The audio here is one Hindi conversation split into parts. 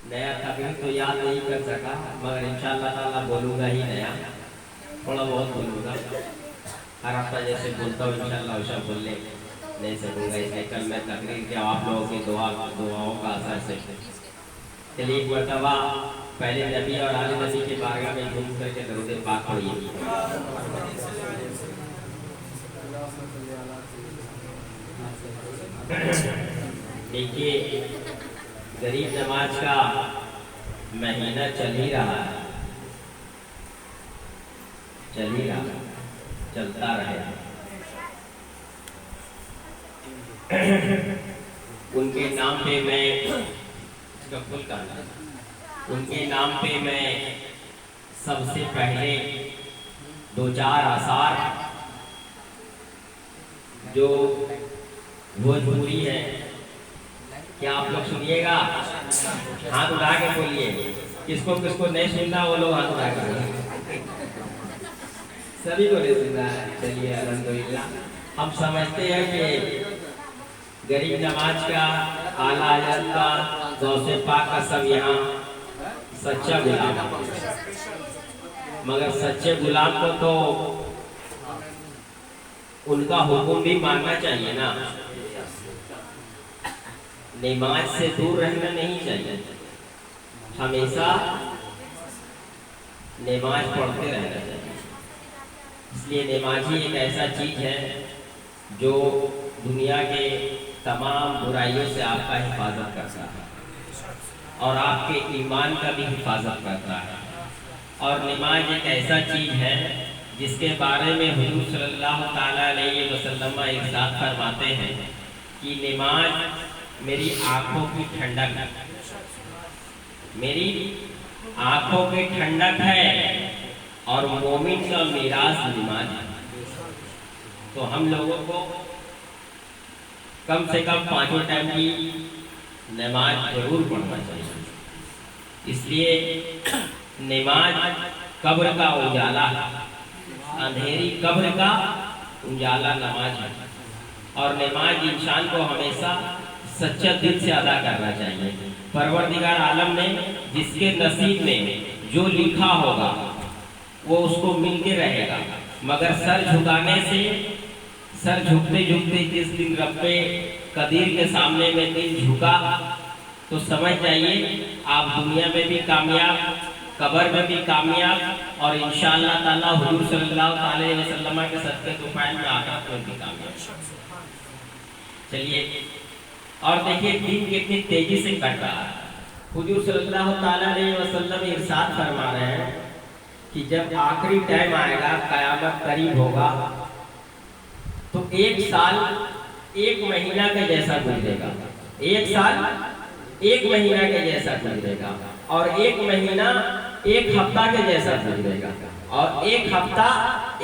नया तकरीर तो याद नहीं कर सका, मगर इंशाअल्लाह ताला बोलूँगा ही नया, थोड़ा बहुत बोलूँगा। हर हफ्ता जैसे बोलता हूँ इंशाअल्लाह वैसा बोलने नहीं सकूँगा, इसलिए कल मैं तकरीर के आप लोगों की दुआओं का असर से। चलिए एक मरतबा पहले नबी और आले नबी के बारगाह में घूम करके दरूद पाक पढ़िए। देखिए, गरीब नमाज का महीना चल ही रहा है, चलता रहे। उनके नाम पे मैं सबसे पहले दो चार आसार जो भोजपुरी है, क्या आप लोग सुनिएगा? हाथ उठा के बोलिए, किसको किसको नहीं सुनना वो लोग हाथ उठा के बोलिए। सभी को नहीं सुनना है। चलिए अल्हम्दुलिल्लाह, हम समझते हैं कि गरीब नमाज का, आला हज़रत का, गौसे पाक का सब यहाँ सच्चा गुलाम, मगर सच्चे गुलाम को तो उनका हुक्म भी मानना चाहिए ना। नमाज से दूर रहना नहीं चाहिए, हमेशा नमाज पढ़ते रहना चाहिए। इसलिए नमाजी एक ऐसा चीज है जो दुनिया के तमाम बुराइयों से आपका हिफाजत करता है और आपके ईमान का भी हिफाजत करता है। और नमाज एक ऐसा चीज है जिसके बारे में हुजूर सल्लल्लाहु ताला अलैहि वसल्लम इरशाद फरमाते हैं कि नमाज मेरी आंखों की ठंडक है, मेरी आंखों की ठंडक है और मोमिन का मिराज नमाज है। तो हम लोगों को कम से कम 5 टाइम की नमाज जरूर पढ़ना चाहिए। इसलिए नमाज कब्र का उजाला है, अंधेरी कब्र का उजाला नमाज है। और नमाज इंसान को हमेशा सच्चा दिल से अदा करना चाहिए। परवरदिगार आलम ने जिसके नसीब में जो लिखा होगा वो उसको मिलके रहेगा, मगर सर झुकते झुकते जिस दिन रब्बे कदीर के सामने में दिल झुका तो समझ जाइए आप दुनिया में भी कामयाब, कब्र में भी कामयाब और इंशाअल्लाह ताला हुजूर सल्लल्लाहु अलैहि वसल्लम के सदके दुआएं में आखिरत में भी कामयाब। चलिए, और देखिए दिन कितनी तेजी से कट रहा है। हुजूर सल्लल्लाहु अलैहि वसल्लम इरशाद फरमा रहे हैं कि जब आखिरी टाइम आएगा, कयामत करीब होगा, तो 1 साल 1 महीना के जैसा गुजरेगा। 1 साल 1 महीना के जैसा गुजरेगा और 1 महीना 1 हफ्ता के जैसा गुजरेगा और 1 हफ्ता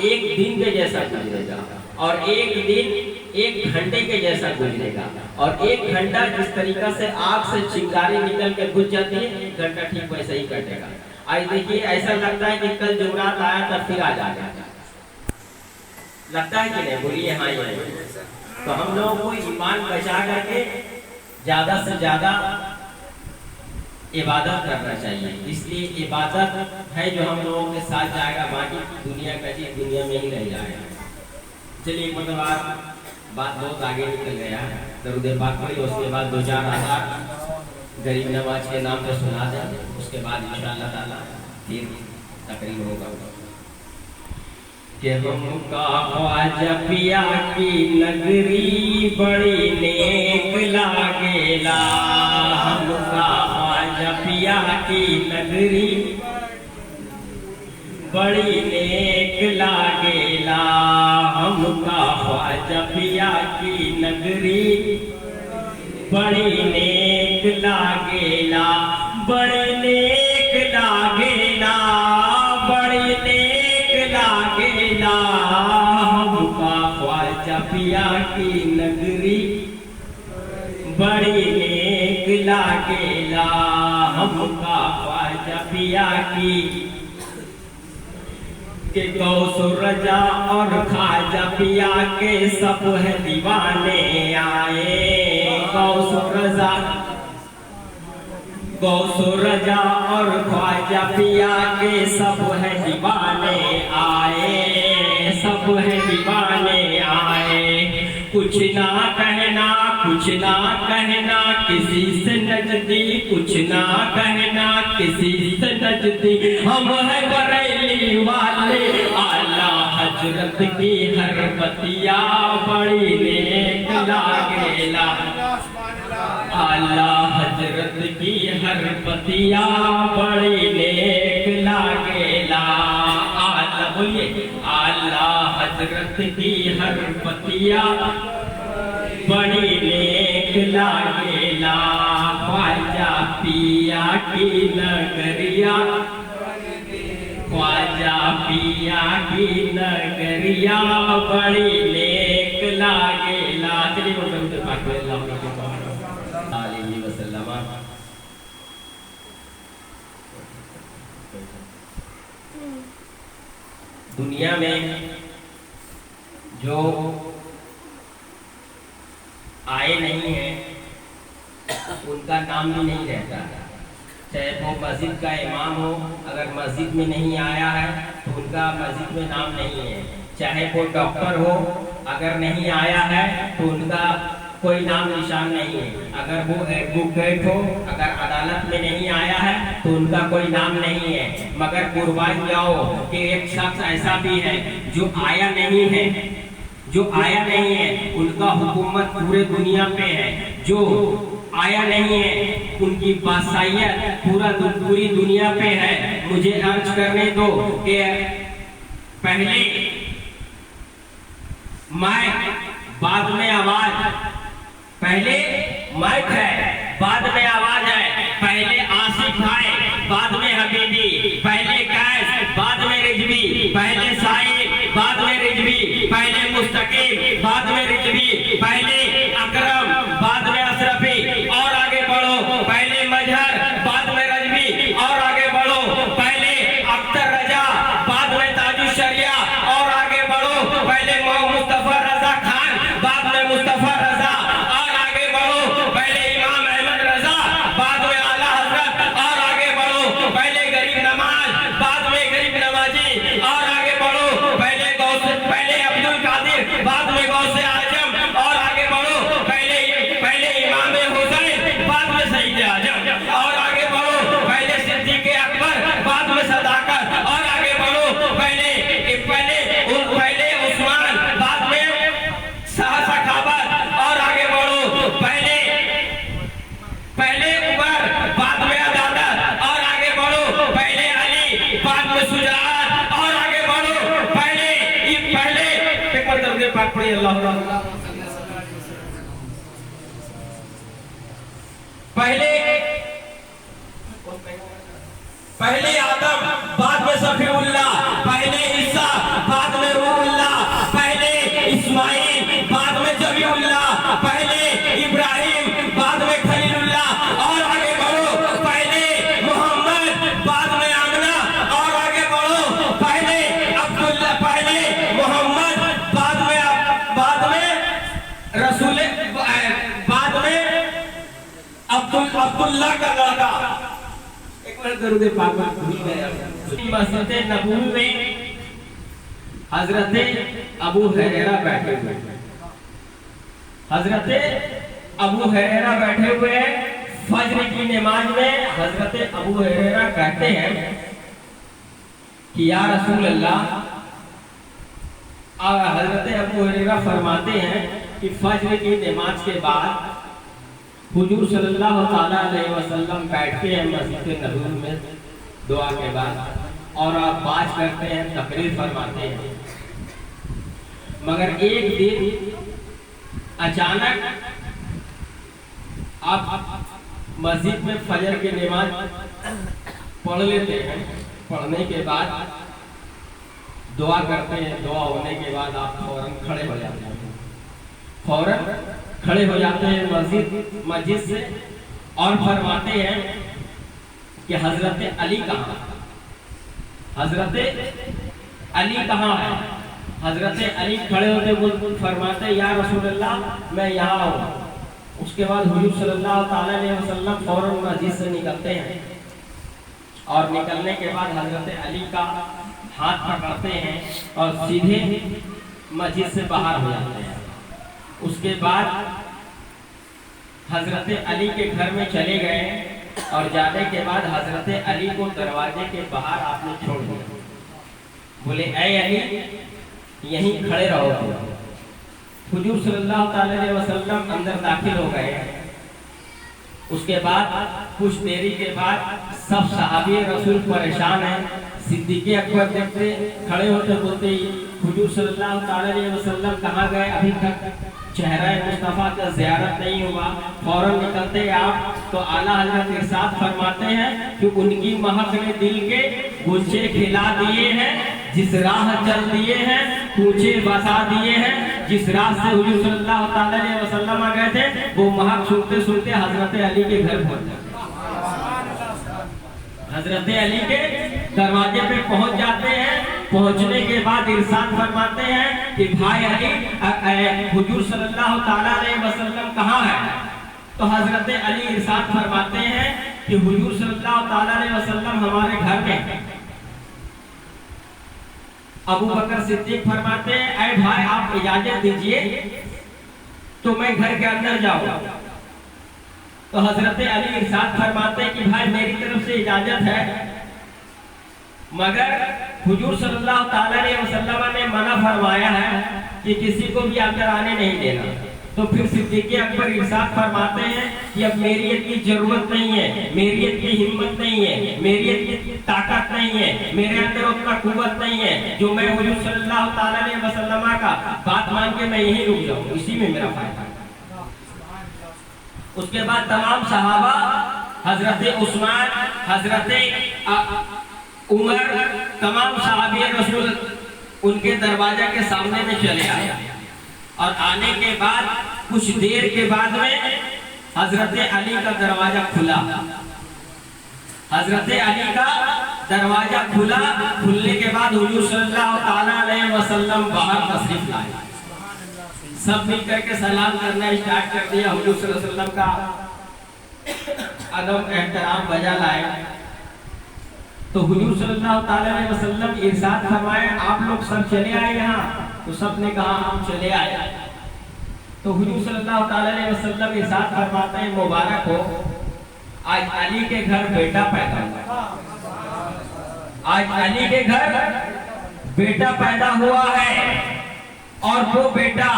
1 दिन के जैसा गुजरेगा और 1 दिन 1 घंटे के जैसा गुजरेगा और 1 घंटा जिस तरीका से आग से चिंगारी निकल के बुझ जाती है, 1 घंटा ठीक वैसे ही कटेगा। आज देखिए ऐसा लगता है कि कल जुमरात आया था फिर आ जाएगा, लगता है कि नहीं? बोलिए हाँ ये। तो हम लोगों को ईमान बचा करके ज्यादा से ज्यादा इबादत करना चाहिए। इसलिए इबादत है जो हम लोगों के साथ जाएगा, बाकी दुनिया का चीज दुनिया में ही रह जाएगा। चलिए मतलब बात बहुत आगे निकल गया है। दरूद पाक पढ़ी, उसके बाद 2-4 आसार गरीब नवाज के नाम पे सुना दें, उसके बाद इंशाअल्लाह ताला फिर तकरीर होगा। कि हमका ख्वाजा पिया की नगरी बड़ी नेक लागेला, हमका ख्वाजा पिया की नगरी बड़ी नेक लागेला, हमका ख्वाजा पिया की नगरी बड़ी नेक लागेला, बड़ी नेक लागेला, बड़ी नेक लागेला, हमका ख्वाजा पिया की नगरी बड़ी नेक लागेला, हमका ख्वाजा पिया की के गौस रजा और खाजा पिया के सब है दीवाने आए, गौस रजा गौसो रजा और ख्वाजा पिया के सब है दीवाने आए, सब है दीवाने आए। कुछ ना कहना, कुछ ना कहना किसी से नजदी, कुछ ना कहना किसी से नजदी। हम है बरेली वाले, आला हजरत की हर बतिया बड़ी नेक लागेला। आला हजरत की हर बतिया बड़ी नेक लागेला। आला बोलिए, आला हजरत की हर बतिया बड़ी नेक लागेला। ख्वाजा पिया की नगरिया, ख्वाजा पिया की नगरिया बड़ी नेक लागेला। चलिए दुनिया में जो आए नहीं है उनका नाम भी नहीं रहता। चाहे वो मस्जिद का इमाम हो, अगर मस्जिद में नहीं आया है तो उनका मस्जिद में नाम नहीं है। चाहे वो डॉक्टर हो, अगर नहीं आया है तो उनका कोई नाम निशान नहीं है। अगर वो एडवोकेट हो, अगर अदालत में नहीं आया है तो उनका कोई नाम नहीं है। मगर कुर्बान जाओ कि एक शख्स ऐसा भी है जो आया नहीं है, जो आया नहीं है, उनका हुकूमत पूरे दुनिया पे है। जो आया नहीं है उनकी बादशाहियत पूरी दुनिया पे है। मुझे अर्ज करने दो कि पहले माइक बाद में आवाज, पहले माइक है बाद में आवाज है। पहले आसिफ भाई बाद में हबीबी, पहले कैस बाद में रिजवी, पहले साहिब बाद में रिजवी, पहले मुस्तकीम बाद में रिजवी, पहले अकरम बाद में अशरफी और आगे बढ़ो। पहले मजहर बाद में रजवी और आगे बढ़ो। पहले अख्तर रजा बाद में ताजुल शरिया और आगे बढ़ो। पहले मुस्तफा रजा खान बाद में मुस्तफा रजा और आगे बढ़ो। पहले इमाम अहमद रजा बाद में आला हजरत और आगे बढ़ो। पहले गरीब नमाज बाद में गरीब नमाजी और आगे बढ़ो। पहले अब्दुल कादिर बाद में गौसे आजम और आगे बढ़ो। पहले इमाम हुसैन बाद में शहीद आजम और आगे बढ़ो। पहले सिद्दीक अकबर बाद में सदाकत और आगे बढ़ो। पहले उस्मान बाद में सखावत और आगे बढ़ो। पहले उमर बाद में अदालत और आगे बढ़ो। पहले अली बाद में सुजात और आगे बढ़ो। पहले पेपर दर्जे पाक पढ़िए अल्लाह। पहले आदम बाद में सफीउल्लाह, पहले ईसा बाद में रूहुल्लाह, पहले इस्माइल बाद में जबीउल्लाह, पहले इब्राहिम बाद में खलीलुल्लाह और आगे बढ़ो। पहले मोहम्मद बाद में आमना और आगे बढ़ो। पहले अब्दुल्ला, पहले मोहम्मद बाद में रसूल, बाद में अब्दुल्ला का लड़का। मस्जिद नबवी में हजरत अबू हुरैरा बैठे हुए, हजरत अबू हुरैरा बैठे हुए फज्र की नमाज में। हजरत अबू हुरैरा कहते हैं कि या रसूल अल्लाह, हजरत अबू हुरैरा फरमाते हैं कि फज्र की नमाज के बाद हुजूर सल्लल्लाहु ताला अलैहि वसल्लम बैठते हैं मस्जिद नबवी में दुआ के बाद और आप बात करते हैं, तकरीर फरमाते हैं। मगर एक दिन अचानक आप मस्जिद में फजर की नमाज पढ़ लेते हैं। पढ़ने के बाद दुआ करते हैं। दुआ होने के बाद आप फौरन खड़े हो जाते हैं, फौरन खड़े हो जाते हैं मस्जिद से और फरमाते हैं कि हजरत अली कहाँ, हजरत अली कहाँ है। हजरत अली खड़े होते फरमाते या रसूल अल्लाह मैं यहाँ हूँ। उसके बाद हुजूर सल्लल्लाहु अलैहि वसल्लम फौरन मस्जिद से निकलते हैं और निकलने के बाद हजरत अली का हाथ पकड़ते हैं और सीधे मस्जिद से बाहर हो जाते हैं। उसके बाद हजरत अली के घर में चले गए और जाने के बाद हजरत अली को दरवाजे के बाहर आपने छोड़ दिया। बोले ऐ अली यहीं खड़े रहो। हुजूर सल्लल्लाहु अलैहि वसल्लम अंदर दाखिल हो गए। उसके बाद कुछ देरी के बाद सब सहाबी रसूल परेशान हैं। सिद्दीक़ अकबर देखते खड़े होते बोलते हुजूर सल्लल्लाहु अलैहि वसल्लम कहाँ गए, अभी तक चेहरा मुस्तफ़ा का ज़ियारत नहीं हुआ। फौरन निकलते आप तो आला हज़रत इरशाद फरमाते हैं कि उनकी महक ने दिल के गुच्छे खिला दिए हैं, जिस राह चल दिए हैं पूछे बसा दिए हैं। जिस राह से हुजूर सल्लल्लाहु अलैहि वसल्लम आ गए थे वो महक सुनते सुनते हजरत अली के घर पहुंच जाते। हजरत अली के दरवाजे पे पहुंच जाते हैं। पहुंचने के बाद इरशाद फरमाते हैं कि भाई अली हुजूर सल्लल्लाहु अलैहि वसल्लम कहाँ है। तो हजरत अली इरशाद फरमाते हैं कि हुजूर सल्लल्लाहु अलैहि वसल्लम हमारे घर में। अबू बकर सिद्दीक फरमाते हैं ऐ भाई आप इजाजत दीजिए तो मैं घर के अंदर जाऊं। तो हजरत अली इरशाद फरमाते हैं कि भाई मेरी तरफ से इजाजत है, मगर हुजूर सल्लल्लाहु अलैहि वसल्लम ने मना फरमाया है कि किसी को भी अंदर आने नहीं देना। तो फिर सिद्दीक़ अकबर इरशाद फरमाते हैं कि अब मेरी इतनी जरूरत नहीं है, मेरी इतनी हिम्मत नहीं है, मेरी इतनी ताकत नहीं है, मेरे अंदर उतना कुव्वत नहीं है जो मैं हुजूर सल्लल्लाहु अलैहि वसल्लम का बात मान के मैं यहीं रुक जाऊं, इसी में मेरा फायदा। उसके बाद तमाम सहाबा हजरत उस्मान, हजरत उमर, तमाम सहाबी रसूल उनके दरवाजा के सामने में चले आए और आने के बाद कुछ देर के बाद में हजरत अली का दरवाजा खुला। हजरत अली का दरवाजा खुला। खुलने के बाद हुजूर सल्लल्लाहु अलैहि वसल्लम बाहर तशरीफ लाए। सब मिलकर के सलाम करना स्टार्ट कर दिया। हुजूर सल्लल्लाहु अलैहि वसल्लम का अदब एहतराम बजा लाए। तो हुजूर सल्लल्लाहु अलैहि वसल्लम इरशाद फरमाए आप लोग सब चले आए यहाँ। तो सब ने कहा हम चले आए। तो हुजूर सल्लल्लाहु अलैहि वसल्लम इरशाद फरमाते हैं मुबारक हो, आज अली के घर बेटा पैदा हुआ। आज अली के घर बेटा पैदा हुआ है और वो बेटा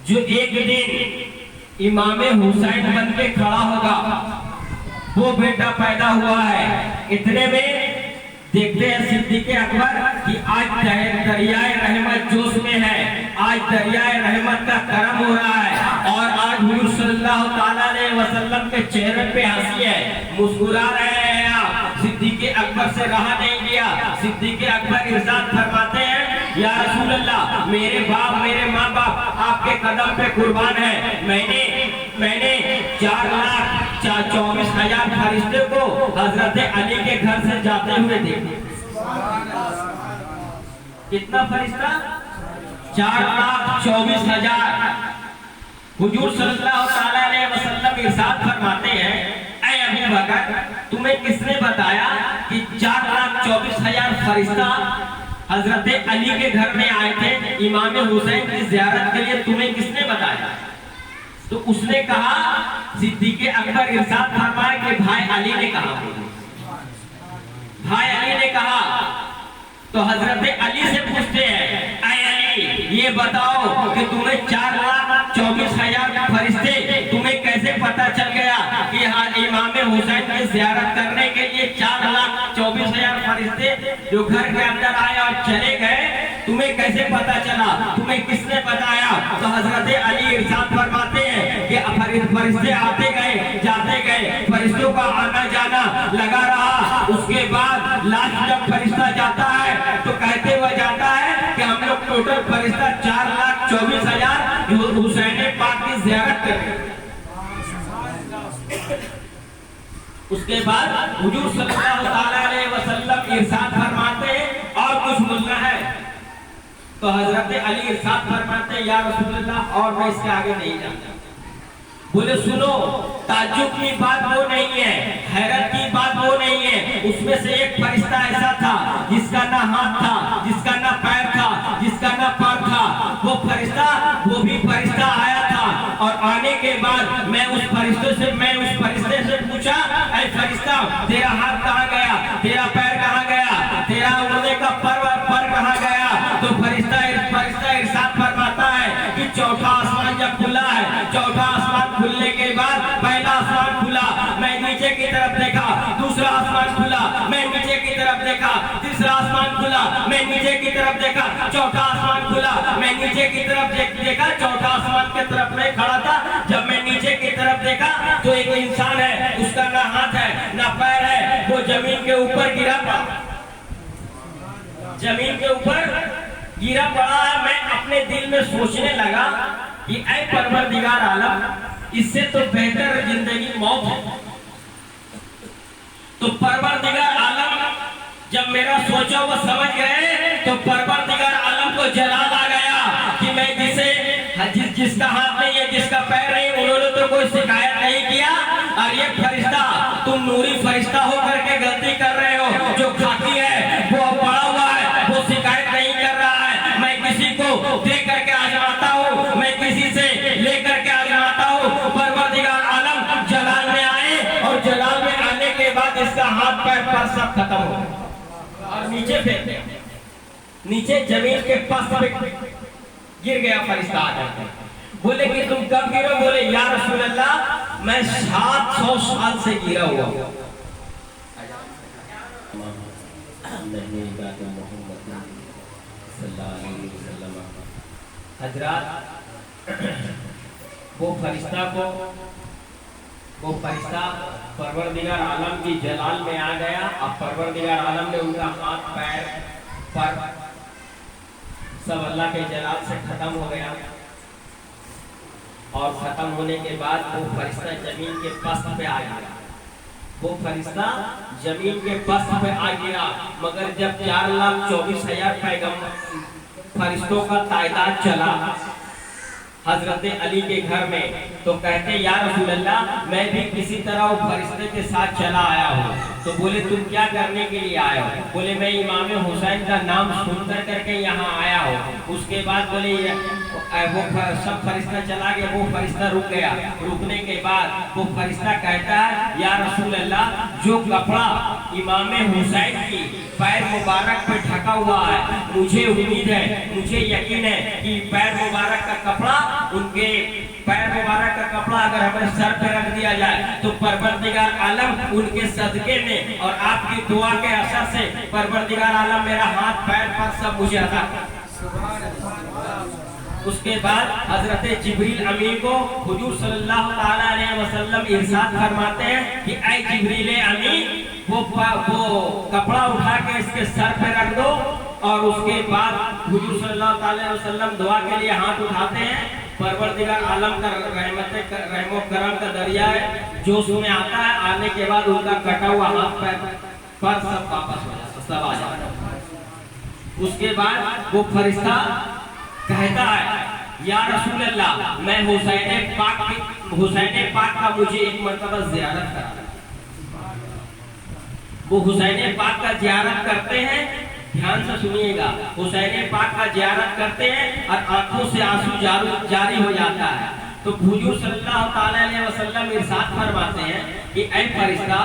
जो एक दिन इमाम हुसैन बन के खड़ा होगा वो बेटा पैदा हुआ है। इतने में देखते हैं सिद्दीक़ अकबर कि आज दरियाए रहमत जोश में है, आज दरियाए रहमत का करम हो रहा है और आज हुजूर सल्लल्लाहु अलैहि वसल्लम के चेहरे पे हंसी है, मुस्कुरा रहे हैं आप। सिद्दीक़ अकबर से रहा नहीं गया। सिद्दीक़ अकबर इरशाद फरमाते हैं या रसूल अल्लाह मेरे बाप मेरे माँ बाप आपके कदम पे कुर्बान है। मैंने 4,24,000 फरिश्ते को हजरत अली के घर से जाते हुए देखा। कितना फरिश्ता? 4,24,000। हुजूर सल्लल्लाहु अलैहि वसल्लम इरशाद फरमाते हैं ऐ अबू बकर तुम्हें किसने बताया कि 4,24,000 फरिश्ता हजरत अली के घर में आए थे इमाम हुसैन की ज़ियारत के लिए, तुम्हें किसने बताया? तो उसने कहा सिद्दीक़ अकबर इरशाद फरमाए कि भाई अली ने कहा। भाई अली ने कहा। तो हजरत अली से पूछते हैं ऐ अली ये बताओ कि तुम्हें 4,24,000 फरिश्ते तुम्हें कैसे पता चल गया कि हाँ इमाम हुसैन की ज़ियारत करने के लिए 4,24,000 फरिश्ते जो घर के अंदर आए और चले गए, तुम्हें कैसे पता चला? तुम्हें किसने बताया? तो हजरत अली इरशाद फरमाते हैं कि फरिश्ते आते गए जाते गए, फरिश्तों का आना जाना लगा रहा। उसके बाद लास्ट जब फरिश्ता जाता है तो कहते हुए जाता है कि हम लोग टोटल फरिश्ता 4,24,000 हुसैन पाक की ज़ियारत करें। उसके बाद हुजूर सल्लल्लाहु अलैहि वसल्लम इरशाद फरमाते हैं और कुछ बोलना है। तो हजरत अली इरशाद फरमाते हैं या रसूल अल्लाह और मैं इसके आगे नहीं जाता। बोले सुनो, ताज्जुब की बात वो नहीं है, हैरत की बात वो नहीं है। उसमें से एक फरिश्ता ऐसा था जिसका ना हाथ था, जिसका ना पैर था, जिसका ना पाँव था। वो फरिश्ता, वो भी फरिश्ता आया था, और आने के बाद मैं उस फरिश्ते से पूछा, ऐ फरिश्ता, तेरा हाथ कहाँ गया, तेरा पैर कहाँ गया, तेरा उड़ने का पर कहाँ गया? तो फरिश्ता इरशाद फरमाता है कि चौथा आसमान जब खुला है, चौथा आसमान खुलने के बाद पहला आसमान खुला, मैं नीचे की तरफ देखा, दूसरा आसमान खुला, मैं नीचे की तरफ देखा, तीसरा आसमान खुला, मैं नीचे की तरफ देखा, चौथा आसमान खुला, मैं नीचे की तरफ देखा, चौथा आसमान की तरफ मैं खड़ा था। जब मैं नीचे की तरफ देखा तो एक इंसान है, उसका ना हाथ है ना पैर है, वो जमीन के ऊपर गिरा पड़ा, जमीन के ऊपर गिरा पड़ा है। मैं अपने दिल में सोचने लगा कि ऐ परवरदिगार आलम, इससे तो बेहतर जिंदगी मौत है। तो परवरदिगार आलम जब मेरा सोचा वो समझ गए, तो परवरदिगार आलम को जलाल आ गया कि मैं जिसका हाथ नहीं है, जिसका पैर नहीं, उन्होंने तो कोई शिकायत नहीं किया, और ये फरिश्ता, तुम नूरी फरिश्ता होकर के गलती कर रहे हो। जो खाकी है वो पड़ा हुआ है, वो शिकायत नहीं कर रहा है। मैं किसी को देख करके आजमाता हूँ, मैं किसी से लेकर के आजमाता हूँ। परवरदिगार आलम जलाल में आए, और जलाल में आने के बाद इसका हाथ पैर पर सब खत्म हो, और नीचे फेंक, नीचे जमीन के पास गिर गया फरिश्ता आकर। बोले कि तुम कब गिरो? बोले या रसूल अल्लाह, मैं 700 साल से गिरा हुआ हूँ। हजरात, वो फरिश्ता परवरदिगार आलम की जलाल में आ गया। अब परवरदिगार आलम ने उनका हाथ पैर पर सब अल्लाह के जलाल से खत्म हो गया, और खत्म होने के बाद वो फरिश्ता जमीन के पस्त पे आ गया। वो फरिश्ता जमीन के पस्त पे आ गया। मगर जब 4,24,000 पैगंबर फरिश्तों का तादाद चला हजरत अली के घर में, तो कहते या रसूल अल्लाह, मैं भी किसी तरह वो फरिश्ते के साथ चला आया हूँ। तो बोले तुम क्या करने के लिए आए हो? बोले मैं इमाम हुसैन का नाम सुनकर करके यहाँ आया हूँ। उसके बाद बोले वो सब फरिश्ता चला गया, वो फरिश्ता रुक गया। रुकने के बाद वो फरिश्ता कहता है या रसूल अल्लाह, जो कपड़ा इमाम हुसैन की पैर मुबारक पे ढका हुआ है, मुझे उम्मीद है, मुझे यकीन है कि पैर मुबारक का कपड़ा, उनके पैर मुबारक का कपड़ा अगर हमारे सर पे रख दिया जाए तो परवरदिगार आलम उनके सदके में और आपकी दुआ के असर से परवरदिगार आलम मेरा हाथ पैर पर सब मुझे अता। उसके बाद हजरत जिब्रील अमीन को हुजूर सल्लल्लाहु अलैहि वसल्लम इरशाद फरमाते हैं कि ऐ जिब्रील अमीन, वो कपड़ा उठा के इसके सर पे रख दो। और उसके बाद हुजूर सल्लल्लाहु अलैहि वसल्लम दुआ के लिए हाथ उठाते हैं। परवरदिगार आलम का रहमो करम का दरिया है, जो उसमें आता है, आने के बाद उनका कटा हुआ हाथ पैर पर सब वापस हो जाता, सब आ जाता। उसके बाद वो फरिश्ता कहता है या रसूल अल्लाह, मैं हुसैन पाक का मुझे एक मरतबा ज़ियारत करा। वो हुसैन पाक का ज़ियारत करते हैं, ध्यान से सुनिएगा, हुसैन पाक का ज़ियारत करते हैं और आंखों से आंसू जारी हो जाता है। तो हुजूर सल्लल्लाहु अलैहि वसल्लम इरशाद फरमाते हैं कि ऐ फरिश्ता,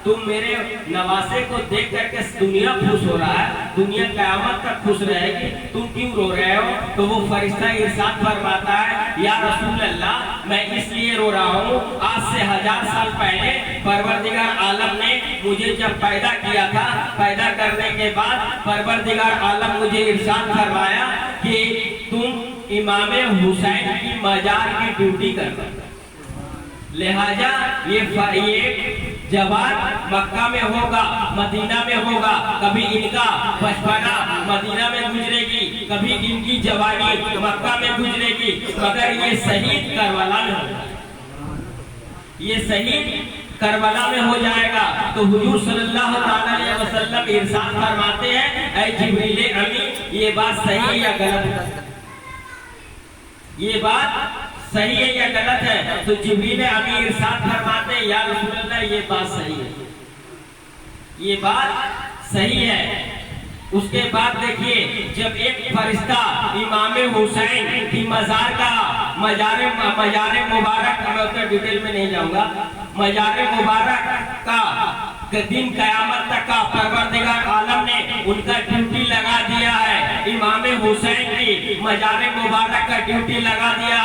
तुम मेरे नवासे को देख करके दुनिया खुश हो रहा है, दुनिया क़यामत तक खुश रहेगी, तुम क्यों रो रहे हो? तो वो फरिश्ता इरशाद फरमाता है या रसूल अल्लाह, मैं इसलिए रो रहा हूँ, आज से 1000 साल पहले परवरदिगार आलम ने मुझे जब पैदा किया था, पैदा करने के बाद परवरदिगार आलम मुझे इरशाद फरमाया कि तुम इमाम हुसैन की मजार की ड्यूटी करना, लिहाजा ये जवान मक्का में होगा, मदीना में होगा, कभी इनका बचपना मदीना में गुजरेगी, कभी इनकी जवानी मक्का में गुजरेगी, मगर ये शहीद करबला में होगा, ये शहीद करबला में हो जाएगा। तो हुजूर सल्लल्लाहु अलैहि वसल्लम इरशाद फरमाते हैं ऐ जिब्रील अमीन, ये बात सही है या गलत? ये बात सही है या गलत है? तो जिब्रील अभी इरशाद फरमाते या रसूल अल्लाह ये बात सही है, ये बात सही है। उसके बाद देखिए जब एक फरिश्ता इमाम हुसैन की मजार मुबारक, मैं उतना डिटेल में नहीं जाऊंगा, मजार मुबारक का दिन कयामत तक का परवरदिगार आलम ने उनका ड्यूटी लगा दिया है। इमाम हुसैन की मजार मुबारक का ड्यूटी लगा दिया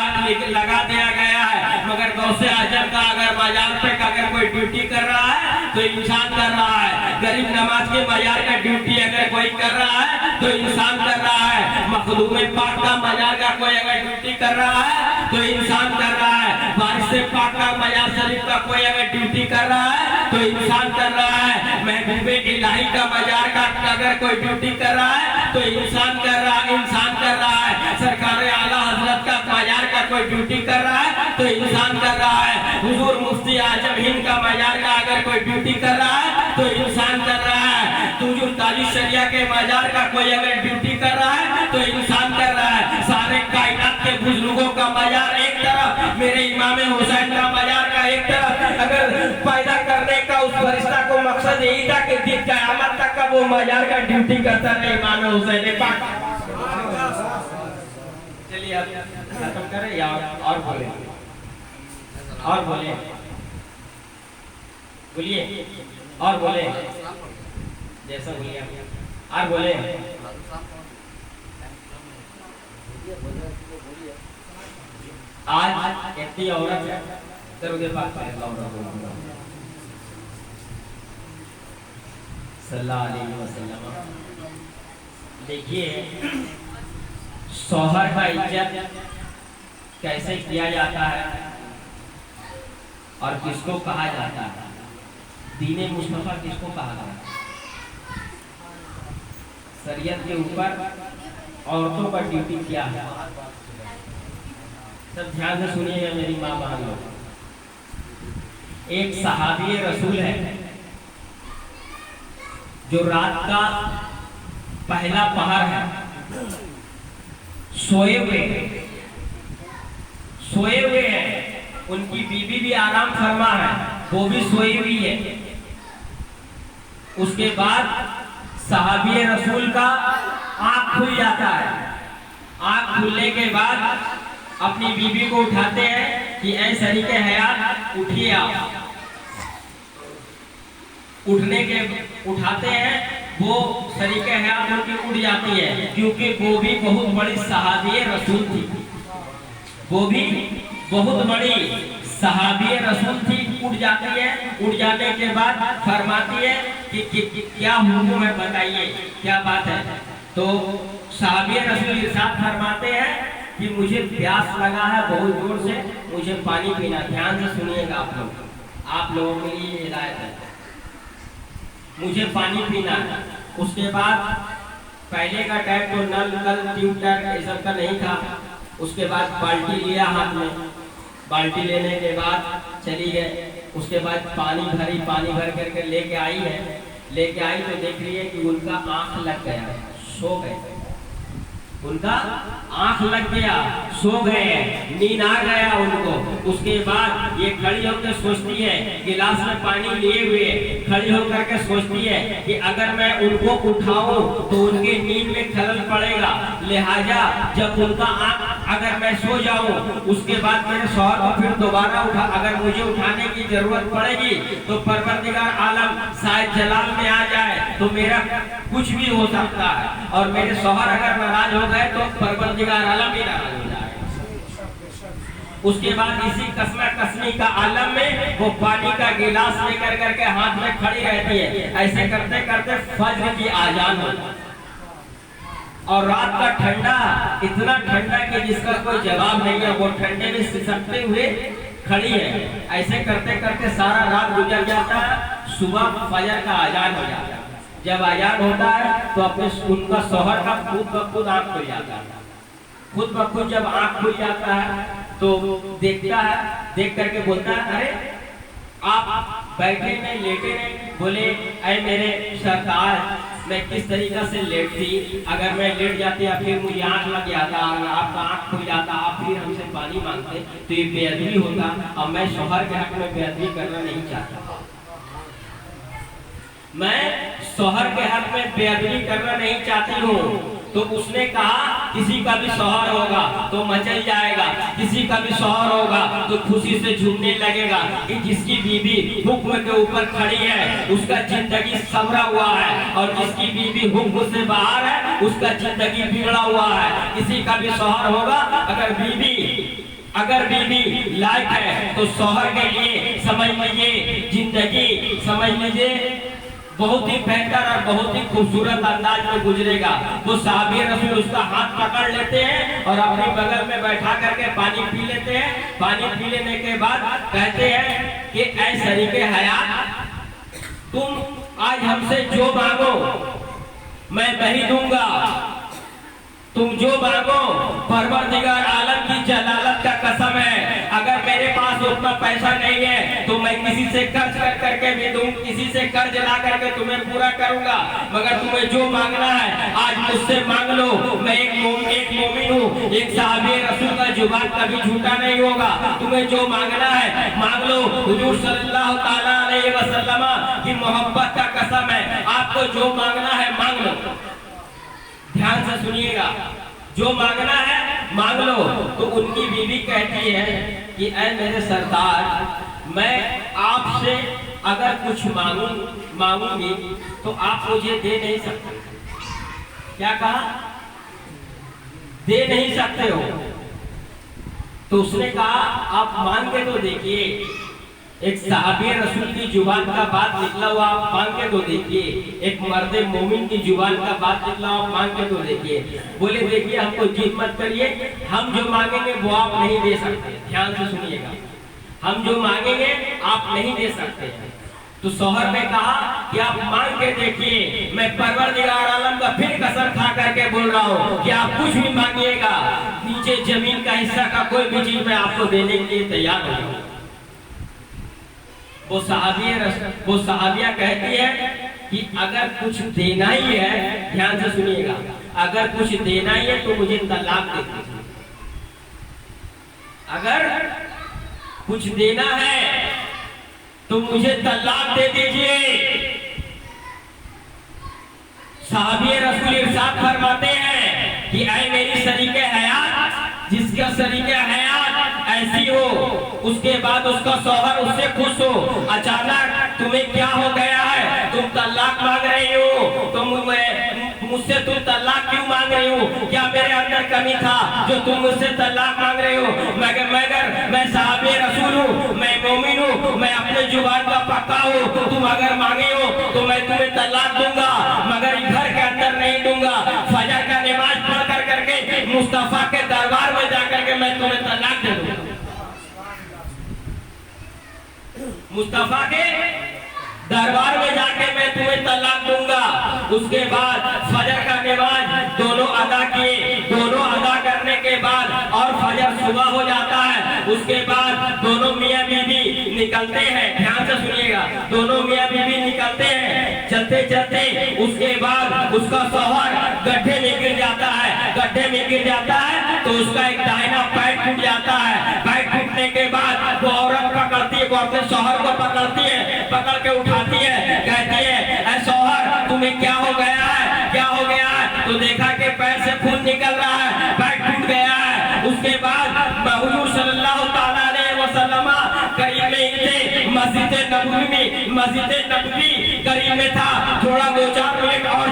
गया है। मगर गौसे आजम का अगर मजार पे अगर कोई ड्यूटी कर रहा है तो इंसान कर रहा है। गरीब नवाज के मजार का ड्यूटी अगर कोई कर रहा है तो इंसान कर रहा है। मखदूम पाक का मजार का कोई अगर ड्यूटी कर रहा है तो इंसान कर रहा है। वारिस पाक का मजार शरीफ का कोई अगर ड्यूटी कर रहा है तो इंसान कर रहा है। महबूबे इलाही का मजार का अगर कोई ड्यूटी कर रहा है तो इंसान कर रहा है। सरकार आला हजरत का मजार का कोई ड्यूटी कर रहा है तो इंसान कर रहा है। हुजूर मुफ्ती आजम हिंद का मजार का अगर कोई ड्यूटी कर रहा है तो इंसान कर रहा है। हुजूर ताजी शरिया के मजार का कोई अगर ड्यूटी कर रहा है तो इंसान कर रहा है। सारे कायनात के बुजुर्गों का मजार एक तरफ, मेरे इमाम हुसैन का मजार का एक तरफ। अगर पैदा करने का उस फरिश्ता को मकसद यही था कि दिन क़यामत तक का वो मजार का ड्यूटी करता रहे इमाम हुसैन पाक। चलिए अब खत्म करें या और बोले और बोले जैसा बोलिए और बोले। आज इतनी औरत है दरुद पाक सल्लल्लाहु अलैहि वसल्लम। देखिए शौहर का इज्जत कैसे किया जाता है और किसको कहा जाता है, दीने मुस्तफा किसको कहा जाता है। शरीयत के ऊपर औरतों का ड्यूटी क्या है, सब ध्यान से सुनिएगा मेरी माँ बहन लोग। एक सहाबी रसूल है जो रात का पहला पहर है, सोए हुए हैं, उनकी बीवी भी आराम फरमा है, वो भी सोई हुई है। उसके बाद सहाबी रसूल का आंख खुल जाता है। आंख खुलने के बाद अपनी बीवी को उठाते हैं कि ऐ शरीके हयात उठिए आप। उठाते हैं, वो शरीके हयात उनकी उठ जाती है, क्योंकि वो भी बहुत बड़ी सहाबी रसूल थी। वो भी बहुत बड़ी सहाबी रसूल थी। उठ जाती है, उठ जाने के बाद फरमाती है कि क्या हुक्म है बताइए, क्या बात है। तो सहाबी रसूल इरशाद फरमाते हैं कि मुझे प्यास लगा है बहुत जोर से, मुझे पानी पीना। ध्यान से सुनिएगा आप लोगों के लिए हिदायत है, मुझे पानी पीना है। उसके बाद पहले का टाइम तो नल ट्यूबवेल ये सब का नहीं था। उसके बाद बाल्टी लिया हाथ में, बाल्टी लेने के बाद चली गए। उसके बाद पानी भर करके लेके आई तो देख रही है कि उनका आंख लग गया, सो गए। उनका आंख लग गया, सो गए, नींद आ गया उनको। उसके बाद ये खड़ी होकर सोचती है, गिलास में पानी लिए हुए खड़ी होकर के सोचती है कि अगर मैं उनको उठाऊं तो उनके नींद में खलल पड़ेगा, लिहाजा जब उनका आंख अगर मैं सो जाऊं उसके बाद मेरे शौहर को फिर दोबारा अगर मुझे उठाने की जरूरत पड़ेगी तो परवरदिगार आलम शायद जलाल में आ जाए तो मेरा कुछ भी हो सकता है। और मेरे शौहर अगर नाराज हो गए तो परवरदिगार आलम भी नाराज हो जाएगा। उसके बाद इसी कसमी का आलम में वो पानी का गिलास लेकर करके हाथ में खड़ी रहती है। ऐसे करते करते फज्र की आजान हो, और रात का ठंडा, इतना ठंडा कि जिसका कोई जवाब नहीं है। वो ठंडे में सिसकते हुए खड़ी है। ऐसे करते करते सारा रात गुजर जाता है। सुबह फजर का आजान हो जाता है। जब आजान होता है तो अपने उनका शौहर का खुद ब खुद आँख खुल जाता है। खुद ब खुद जब आँख खुल जाता है तो देखता है, देख करके बोलता है, अरे आप बैठे नहीं, लेटे नहीं। बोले, अरे मेरे सरकार, मैं किस तरीका से लेटती, अगर मैं लेट जाती या फिर मुझे आंख लग जाता और आपका आंख खुल जाता, आप फिर हमसे पानी मांगते तो ये बेअदबी होता। और मैं शौहर के हक में बेअदबी करना नहीं चाहता, मैं शौहर के हक में बेअदबी करना नहीं चाहती हूँ। तो उसने कहा किसी का भी शौहर होगा तो मचल जाएगा, किसी का भी शौहर होगा तो खुशी से झूमने लगेगा कि जिसकी बीवी हुक्म के ऊपर खड़ी है उसका जिंदगी संवरा हुआ है, और जिसकी बीवी हुक्म से बाहर है उसका जिंदगी बिगड़ा हुआ है। किसी का भी शौहर होगा, अगर बीवी लायक है तो शौहर के लिए समझ लीजिए जिंदगी, समझ लीजिए बहुत ही बेहतर और बहुत ही खूबसूरत अंदाज में गुजरेगा। वो साहबी रसूल उसका हाथ पकड़ लेते हैं और अपने बगल में बैठा करके पानी पी लेते हैं। पानी पी लेने के बाद कहते हैं कि ऐ शरीके हयात, तुम आज हमसे जो मांगो मैं वही दूंगा, तुम जो मांगो परवरदिगार आलम की जलालत का कसम है, अगर मेरे पास उतना पैसा नहीं है तो मैं किसी से कर्ज कर करके भी दूं, किसी से कर्ज ला करके तुम्हें पूरा करूंगा, मगर तुम्हें जो मांगना है आज मुझसे मांग लो। मैं एक मोमिन हूँ, एक साहबी रसूल का जुबान कभी झूठा नहीं होगा। तुम्हें जो मांगना है मांग लो। हुजूर सल्लल्लाहु ताला अलैहि वसल्लम की मोहब्बत का कसम है, आपको जो मांगना है मांग लो। ध्यान से सुनिएगा, जो मांगना है मांग लो। तो उनकी बीवी कहती है कि ऐ मेरे सरदार, मैं आपसे अगर कुछ मांगूंगी तो आप मुझे दे नहीं सकते। क्या कहा? दे नहीं सकते हो। तो उसने कहा आप मांग के तो देखिए, एक साहबी रसूल की जुबान का बात निकला हुआ आप मांग के तो देखिए, एक मर्द मोमिन की जुबान का बात निकला हुआ आप मांग के तो देखिए। बोले देखिए हमको जिद मत करिए, हम जो मांगेंगे वो आप नहीं दे सकते। ध्यान से सुनिएगा, हम जो मांगेंगे आप नहीं दे सकते। तो शौहर ने कहा कि आप मांग के देखिए, मैं परवरदिगार आलम का फिर कसम खा करके बोल रहा हूँ कि आप कुछ भी मांगिएगा, नीचे जमीन का हिस्सा का कोई भी चीज मैं आपको देने के लिए तैयार हो जाऊँ। वो साहबिया कहती है कि अगर कुछ देना ही है, ध्यान से सुनिएगा, अगर कुछ देना ही है तो मुझे तलाक दे दीजिए। अगर कुछ देना है तो मुझे तलाक दे दीजिए। साहबी रसूल इरशाद फरमाते हैं कि ऐ मेरी शरीके हयात, जिसका शरीके हयात ऐसी हो उसके बाद उसका शौहर उससे खुश हो, अचानक तुम्हें क्या हो गया है, तुम तलाक मांग रही हो, तो मुझसे तुम तलाक क्यों मांग रही हो? क्या मेरे अंदर कमी था जो तुम मुझसे तलाक मांग रही हो? मगर मैं साहबी रसूल हूँ, मैं मोमिन हूँ, मैं अपने जुबान का पक्का हूँ। तुम अगर मांगे हो तो मैं तुम्हें तलाक दूंगा, मगर घर के अंदर नहीं दूंगा। फजर का नमाज पढ़ कर करके मुस्तफा के दरबार में जाकर के मैं तुम्हें तलाक दे दूंगा। मुस्तफा के दरबार में जाके मैं तुम्हें तलाक दूंगा। उसके बाद फजर का नमाज दोनों अदा किए, दोनों अदा करने के बाद और फजर सुबह हो जाता है। उसके बाद दोनों मियाँ बीवी निकलते हैं, ध्यान से सुनिएगा, दोनों मियाँ बीवी निकलते हैं चलते चलते। उसके बाद उसका शौहर गड्ढे में गिर जाता है, गड्ढे में गिर जाता है तो उसका एक दाहिना पैर टूट जाता है। पैर टूटने के बाद वो औरत पकड़ती है, वो अपने शौहर को पकड़ती है, पकड़ के उठाती है, कहती है ऐ शौहर तुम्हें क्या हो गया है, क्या हो गया है? तो देखा कि पैर से खून निकल रहा है, पैर टूट गया है। उसके बाद हुजूर सल्लल्लाहु ताला अलैहि वसल्लम करीब में थे, मस्जिद नबवी करीब में था, थोड़ा 2-4 मिनट और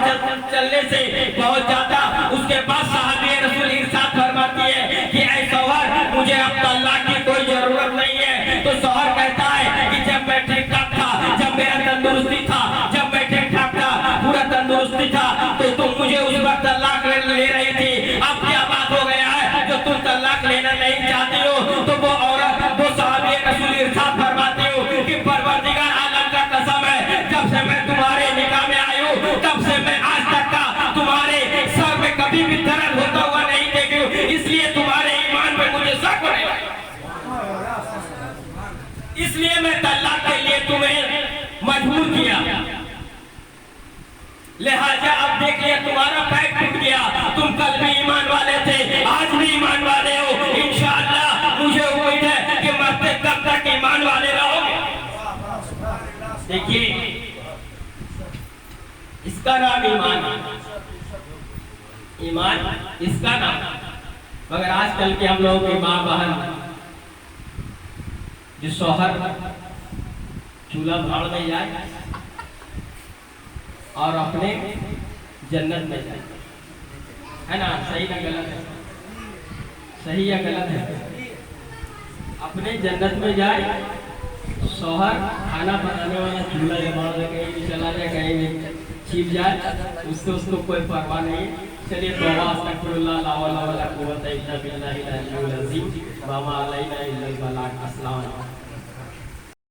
चलने से पहुंच जाता। उसके बाद साहबी रसूल इरशाद फरमाती है कि ऐ शौहर मुझे अब तलाक की कोई जरूरत नहीं है। तो शौहर कहता है कि जब मैं ठीक ठाक था, जब मेरा तंदुरुस्ती था, जब मैं ठीक ठाक था, पूरा तंदुरुस्ती था, तो तुम मुझे उस वक्त तलाक ले रही थी। अब क्या बात हो गया है जो तुम तलाक लेना नहीं चाहती हो? तो वो औरत, वो साहबी रसूल इरशाद फरमाती हो कि परवरदिगार आलम का कसम है, जब से मैं तुम्हारे निकाह में आई हूँ तब से मैं आज तक का तुम्हारे सर में कभी भी दर्द होता हुआ नहीं देखी हूँ, इसलिए तुम्हारे ईमान पे मुझे शक होने लगा, इसलिए मैं तलाक के लिए तुम्हें मजबूर किया। लिहाजा अब देखिए तुम्हारा पैर टूट गया, तुम कल भी ईमान वाले थे, आज भी ईमान वाले हो। इंशाअल्लाह मुझे उम्मीद है कि मरते कब तक ईमान वाले रहोगे। देखिए इसका नाम ईमान है, ईमान इसका नाम। मगर आजकल के हम लोगों की माँ बहन जो शौहर चूल्हा भाड़ में जाए और अपने जन्नत में जाए, है ना? सही ना गलत है? सही या गलत है? अपने जन्नत में जाए, शौहर खाना बनाने वाला चूल्हा जमा कहीं भी चला जाए, कहीं भी छिप जाए, उसको कोई परवाह नहीं। चलिए तौबा अस्तगफिरुल्लाह ला हौला वला कुव्वता इल्ला बिल्लाहिल अलीयुल अज़ीम व मा अलैना इल्लल बलाग। अस्सलाम वालेकुम।